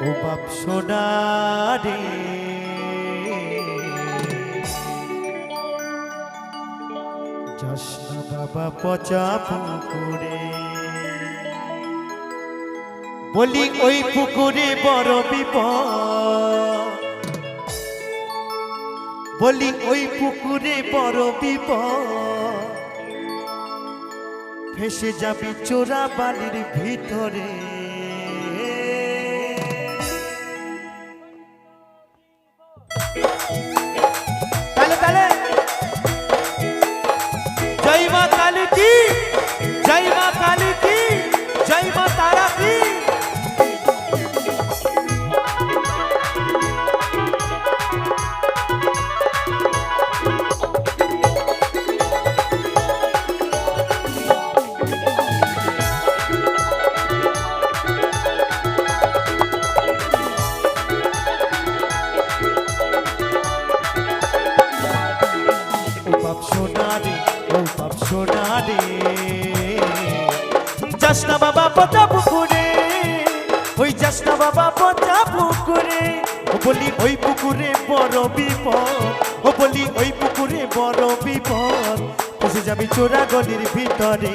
ও বাপ সোনা রে যাস না বাবা পচা পুকুরে বলি ওই পুকুরে বড় বিপদ বলি ওই পুকুরে বড় বিপদ ফেসে যাবি চোরা বালির ভিতরে তালে তালে জয় মা কালী কি জয় মা কালী কি জয় মা তারা কি যাসনা বাবা পচা পুকুরে ওই যাসনা বাবা পচা পুকুরে ও বলি ওই পুকুরে বড় বিপদ ও বলি ওই পুকুরে বড় বিপদ ফেসে যাবি চোরা গলির ভিতরে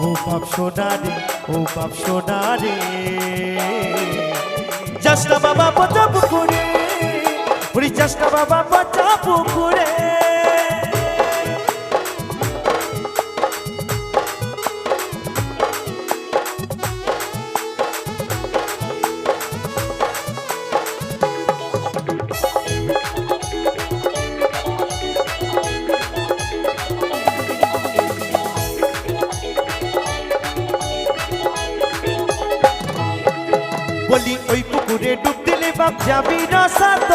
ও বাপ সোনা রে ও বাপ সোনা রে যাসনা বাবা পচা পুকুরে ওই যাসনা বাবা পচা পুকুরে বলি ওই পুকুরে ডুব দিলে বাপ যাবি না সাত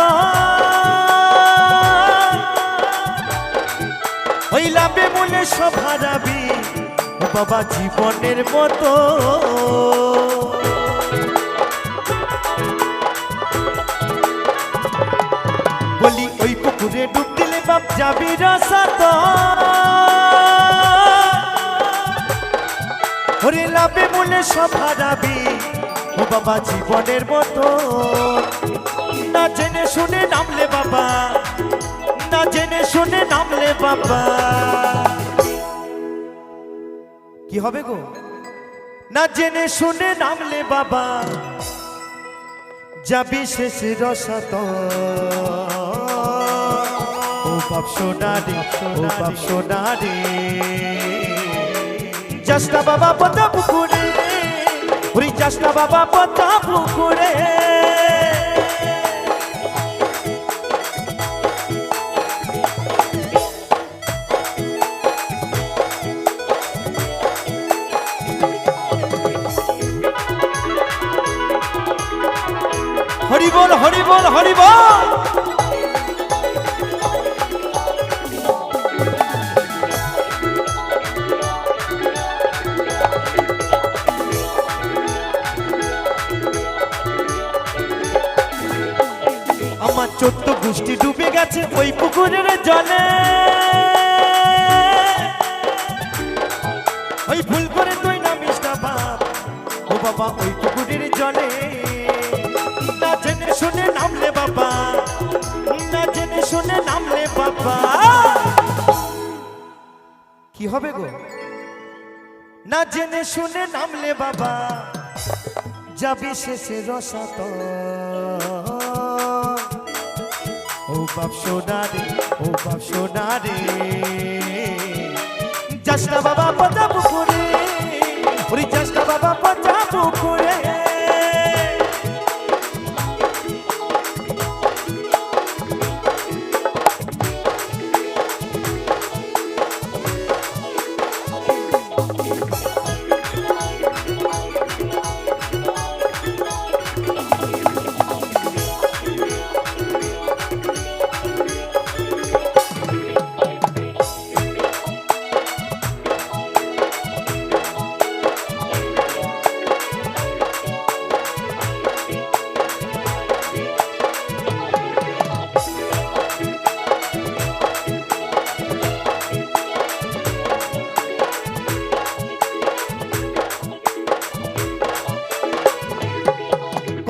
ওই লাভে মূলে সব হারাবি ও বাবা জীবনের মতো বলি ওই পুকুরে ডুব দিলে বাপ যাবি না সাত ওরে লাভে মূলে সব হারাবি ও বাবা জীবনের মতো না জেনে শুনে নামলে বাবা না জেনে শুনে নামলে বাবা কি হবে গো না জেনে শুনে নামলে বাবা যাবি শেষ রসাত ও বাপ সোনা রে ও বাপ সোনা রে যাসনা বাবা পচা পুকুরে ওরে যাসনা বাবা পচা পুকুরে হরি বল হরি বল হরি বল আমার 14 গোষ্ঠী ডুবে গেছে ওই পুকুরের জলে ওই ভুল করে তুই নামিস না বাপ ও বাবা ওই পুকুরের জলে না জেনে শুনে নামলে বাবা না জেনে শুনে নামলে বাবা কি হবে গো না জেনে শুনে নামলে বাবা যাবি শেষে রসাত ও বাপ সোনা রে ও বাপ সোনা রে যাসনা বাবা পচা পুকুরে ওরে যাসনা বাবা পচা পুকুরে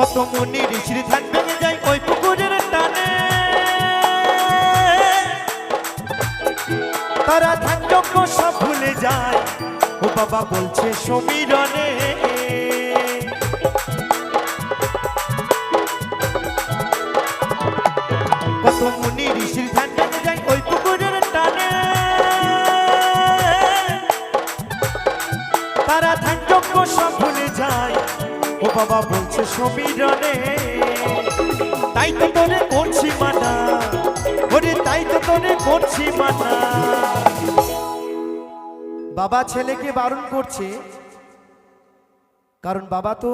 কত মুনি ঋষির ধ্যান ভেঙে যায় ওই পুকুরের টানে, তারা ধ্যান যজ্ঞ সব ভুলে যায় ও বাবা বলছে সমীরণে। কত মুনি ঋষির ধ্যান ভেঙে যায় ওই পুকুরের টানে, তারা ধ্যান যজ্ঞ সব ভুলে যায় ও বাবা বলছে সমীরণে। তাই তো তোরে করছি মানা, ওরে তাই তো তোরে করছি মানা। বাবা ছেলেকে বারণ করছে, কারণ বাবা তো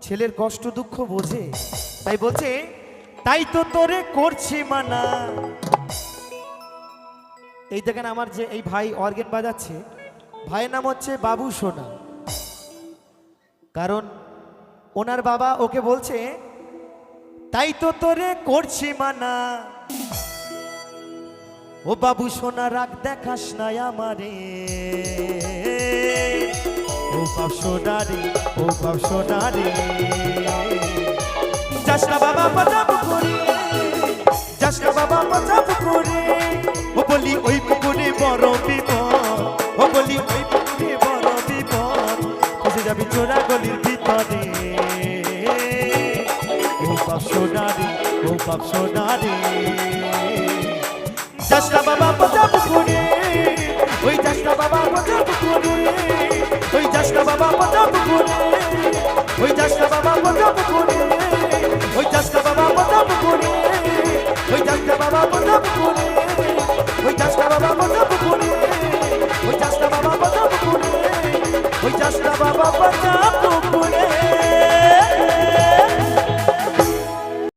ছেলের কষ্ট দুঃখ বোঝে, তাই বলছে তাই তো তোরে করছি মানা। এই দেখেন আমার যে এই ভাই অর্গেন বাজাচ্ছে, ভাইয়ের নাম হচ্ছে বাবু সোনা, কারণ ওনার বাবা ওকে বলছে তাই তো তোরে করছি মানা। ও বাবু সোনা রাগ দেখাস না আমারে, ও বাপ সোনা রে, ও বাপ সোনা রে, যাস না বাবা পাজাব করে, যাস না বাবা পাজাব করে। ও বলি ওই পুকুরে বড় বিপদ, ও বলি ওই পুকুরে বড় বিপদ, খুঁজে যাবি চোরা গলির ভিতরে। ও বাপ সোনা রে, ও বাপ সোনা রে, যাস না বাবা পাজাব করে, ওই যাস না বাবা পাজাব করে, ওই যাস না বাবা পাজাব করে, ওই যাস না বাবা পাজাব করে, ওই যাস না বাবা পাজাব করে, ওই যাস না বাবা পাজাব করে, ওই যাস না বাবা পাজাব করে, ওই যাস না বাবা পাজাব করে, ওই যাস না বাবা পাজাব